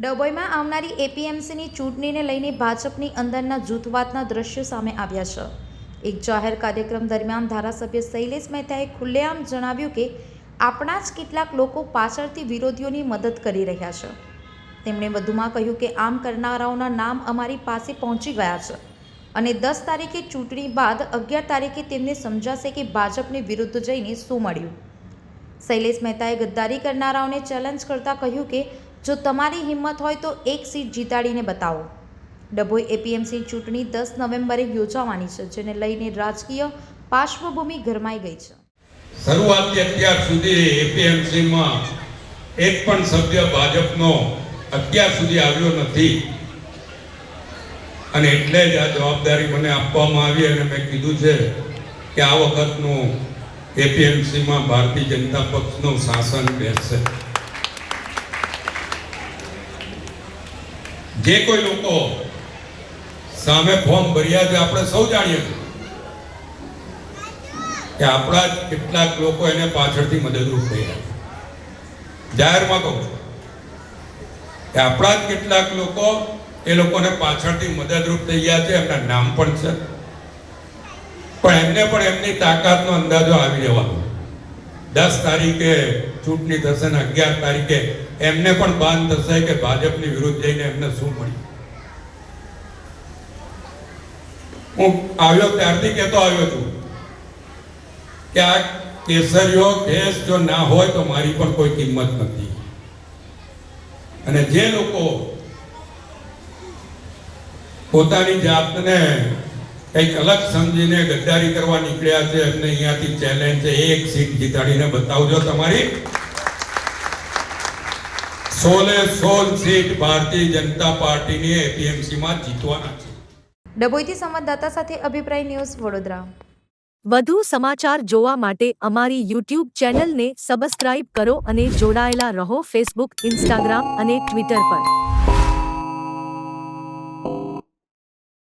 ડભોઈમાં આવનારી એપીએમસીની ચૂંટણીને લઈને ભાજપની અંદરના જૂથવાદના દ્રશ્યો સામે આવ્યા છે. એક જાહેર કાર્યક્રમ દરમિયાન ધારાસભ્ય શૈલેષ મહેતાએ ખુલ્લેઆમ જણાવ્યું કે આપણા જ કેટલાક લોકો પાછળથી વિરોધીઓની મદદ કરી રહ્યા છે. તેમણે વધુમાં કહ્યું કે આમ કરનારાઓના નામ અમારી પાસે પહોંચી ગયા છે અને 10 તારીખે ચૂંટણી બાદ 11 તારીખે તેમને સમજાશે કે ભાજપની વિરુદ્ધ જઈને શું મળ્યું. શૈલેષ મહેતાએ ગદ્દારી કરનારાઓને ચેલેન્જ કરતા કહ્યું કે જો તમારી હિંમત હોય તો એક સીટ જીતાડીને બતાવો. ડભોઈ એપીએમસી ચૂંટણી 10 નવેમ્બરે યોજાવાની છે, જેને લઈને રાજકીય પાર્શ્વભૂમિ ગરમાઈ ગઈ છે. શરૂઆતથી અત્યાર સુધી એપીએમસીમાં એક પણ સભ્ય ભાજપનો અત્યાર સુધી આવ્યો નથી અને એટલે જ આ જવાબદારી મને આપવામાં આવી અને મેં કીધું છે કે આ વખતનું એપીએમસીમાં ભારતીય જનતા પક્ષનું શાસન બેસશે. જે કોઈ લોકો સામે ફોર્મ ભર્યા છે આપણે સૌ જાણીએ છીએ કે આપણા જ કેટલાક લોકો એને પાછળથી મદદરૂપ થયા. જાહેરમાં કહું કે આપણા જ કેટલાક લોકો એ લોકોને પાછળથી મદદરૂપ થઈ ગયા છે. એમના નામ પણ છે, પણ એમને પણ એમની તાકાતનો અંદાજો આવી જવાનો. 10 તારીખે ચૂંટણી થશે ને 11 તારીખે એમને પણ ભાન થશે કે ભાજપની વિરુદ્ધ જઈને એમને શું મળ્યું. હું આવ્યો ત્યારથી કહેતો આવ્યો છું કે આ કેસરીઓ કેસ જો ના હોય તો મારી પણ કોઈ કિંમત નથી. અને જે લોકો પોતાની જાતને કંઈક અલગ સમજીને ગદ્દારી કરવા નીકળ્યા છે એમને અહીંયાથી ચેલેન્જ છે, એક સીટ જીતાડીને બતાવજો. તમારી 16 સીટ ભારતીય જનતા પાર્ટીની એપીએમસીમાં જીતવાના છે. ડભોઈથી સંવાદદાતા સાથે અભિપ્રાય ન્યૂઝ વડોદરા. વધુ સમાચાર જોવા માટે અમારી YouTube ચેનલને સબસ્ક્રાઇબ કરો અને જોડાયેલા રહો ફેસબુક, ઇન્સ્ટાગ્રામ અને ટ્વિટર પર.